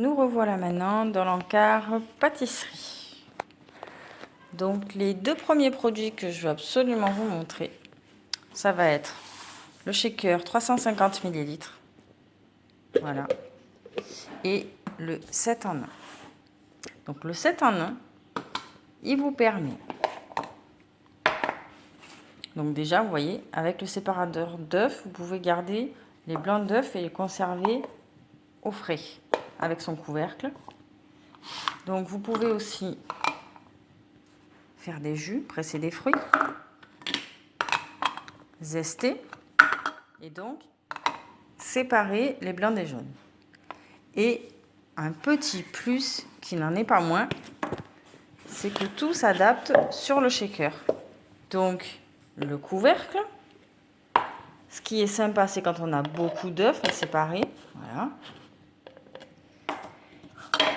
Nous revoilà maintenant dans l'encart pâtisserie. Donc les deux premiers produits que je veux absolument vous montrer, ça va être le shaker 350 ml. Voilà. Et le 7 en 1. Donc le 7 en 1, il vous permet. Donc déjà, vous voyez, avec le séparateur d'œufs, vous pouvez garder les blancs d'œufs et les conserver au frais avec son couvercle. Donc vous pouvez aussi faire des jus, presser des fruits, zester et donc séparer les blancs des jaunes. Et un petit plus qui n'en est pas moins, c'est que tout s'adapte sur le shaker. Donc le couvercle, ce qui est sympa, c'est quand on a beaucoup d'œufs séparés, voilà.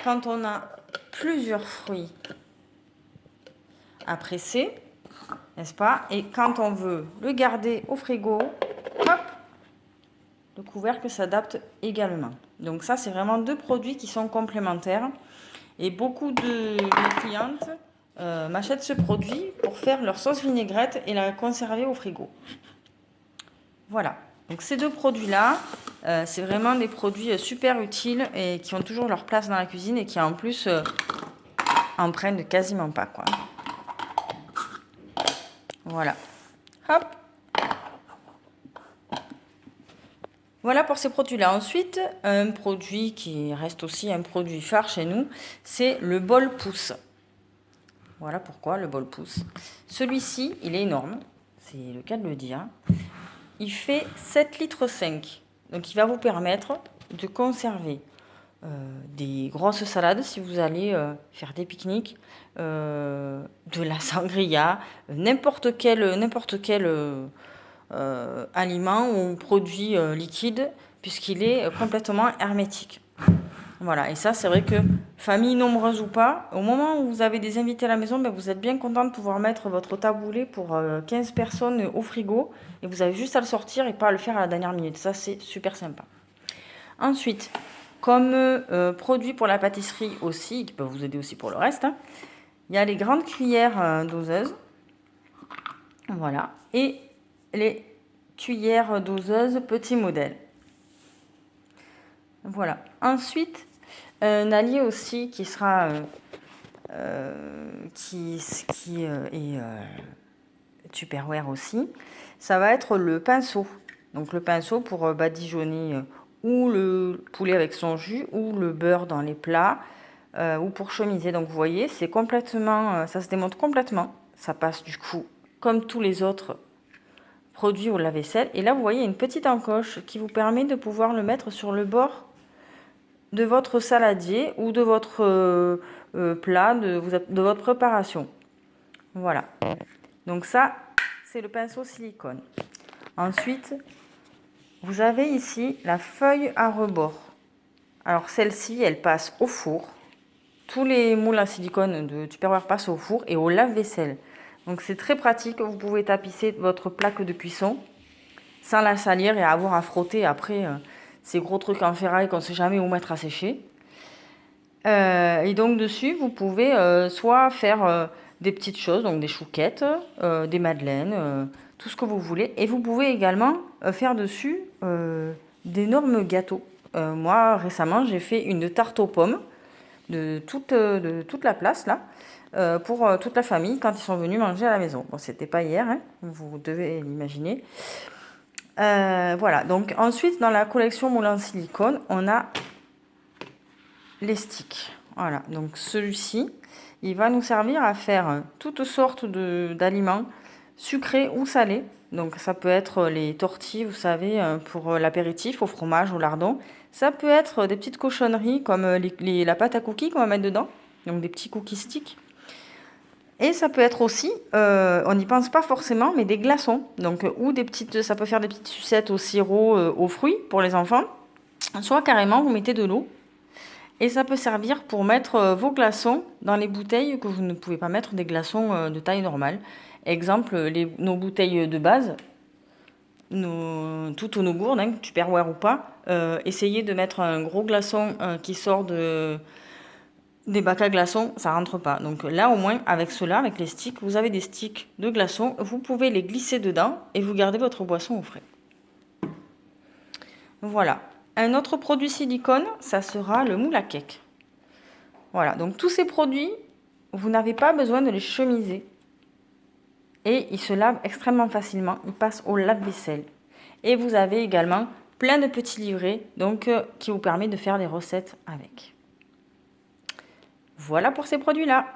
Quand on a plusieurs fruits à presser, n'est-ce pas? Et quand on veut le garder au frigo, hop, le couvercle s'adapte également. Donc ça, c'est vraiment deux produits qui sont complémentaires. Et beaucoup de mes clientes m'achètent ce produit pour faire leur sauce vinaigrette et la conserver au frigo. Voilà. Donc ces deux produits-là, c'est vraiment des produits super utiles et qui ont toujours leur place dans la cuisine et qui en plus en prennent quasiment pas, quoi. Voilà. Hop. Voilà pour ces produits-là. Ensuite, un produit qui reste aussi un produit phare chez nous, c'est le bol pouce. Voilà pourquoi le bol pouce. Celui-ci, il est énorme, c'est le cas de le dire. Il fait 7,5 litres. Donc il va vous permettre de conserver des grosses salades si vous allez faire des pique-niques, de la sangria, n'importe quel aliment ou produit liquide, puisqu'il est complètement hermétique. Voilà, et ça, c'est vrai que, famille nombreuse ou pas, au moment où vous avez des invités à la maison, ben, vous êtes bien content de pouvoir mettre votre taboulé pour 15 personnes au frigo, et vous avez juste à le sortir et pas à le faire à la dernière minute. Ça, c'est super sympa. Ensuite, comme produit pour la pâtisserie aussi, qui peut vous aider aussi pour le reste, hein, il y a les grandes cuillères doseuses, voilà, et les cuillères doseuses petit modèle. Voilà. Ensuite, un allié aussi qui sera est Tupperware aussi, ça va être le pinceau. Donc le pinceau pour badigeonner ou le poulet avec son jus ou le beurre dans les plats ou pour chemiser. Donc vous voyez, c'est complètement, ça se démonte complètement. Ça passe du coup comme tous les autres produits au lave-vaisselle. Et là, vous voyez une petite encoche qui vous permet de pouvoir le mettre sur le bord de votre saladier ou de votre plat, de votre préparation. Voilà. Donc ça, c'est le pinceau silicone. Ensuite, vous avez ici la feuille à rebord. Alors celle-ci, elle passe au four. Tous les moules à silicone de Tupperware passent au four et au lave-vaisselle. Donc c'est très pratique. Vous pouvez tapisser votre plaque de cuisson sans la salir et avoir à frotter après ces gros trucs en ferraille qu'on ne sait jamais où mettre à sécher. Et donc dessus, vous pouvez soit faire des petites choses, donc des chouquettes, des madeleines, tout ce que vous voulez. Et vous pouvez également faire dessus d'énormes gâteaux. Moi, récemment, j'ai fait une tarte aux pommes de toute la place, là, pour toute la famille quand ils sont venus manger à la maison. Bon, c'était pas hier, hein, vous devez l'imaginer. Voilà, donc ensuite, dans la collection moule en silicone, on a les sticks. Voilà, donc celui-ci, il va nous servir à faire toutes sortes d'aliments sucrés ou salés. Donc ça peut être les tortilles, vous savez, pour l'apéritif, au fromage, au lardon. Ça peut être des petites cochonneries comme la pâte à cookies qu'on va mettre dedans, donc des petits cookies sticks. Et ça peut être aussi, on n'y pense pas forcément, mais des glaçons. Donc, ou des petites, ça peut faire des petites sucettes au sirop, aux fruits pour les enfants. Soit carrément, vous mettez de l'eau. Et ça peut servir pour mettre vos glaçons dans les bouteilles que vous ne pouvez pas mettre des glaçons de taille normale. Exemple, nos bouteilles de base. toutes nos gourdes, hein, Tupperware ou pas, essayez de mettre un gros glaçon qui sort des bacs à glaçons, ça rentre pas. Donc là, au moins, avec cela, avec les sticks, vous avez des sticks de glaçons, vous pouvez les glisser dedans et vous gardez votre boisson au frais. Voilà. Un autre produit silicone, ça sera le moule à cake. Voilà, donc tous ces produits, vous n'avez pas besoin de les chemiser. Et ils se lavent extrêmement facilement, ils passent au lave-vaisselle. Et vous avez également plein de petits livrets donc, qui vous permettent de faire des recettes avec. Voilà pour ces produits-là.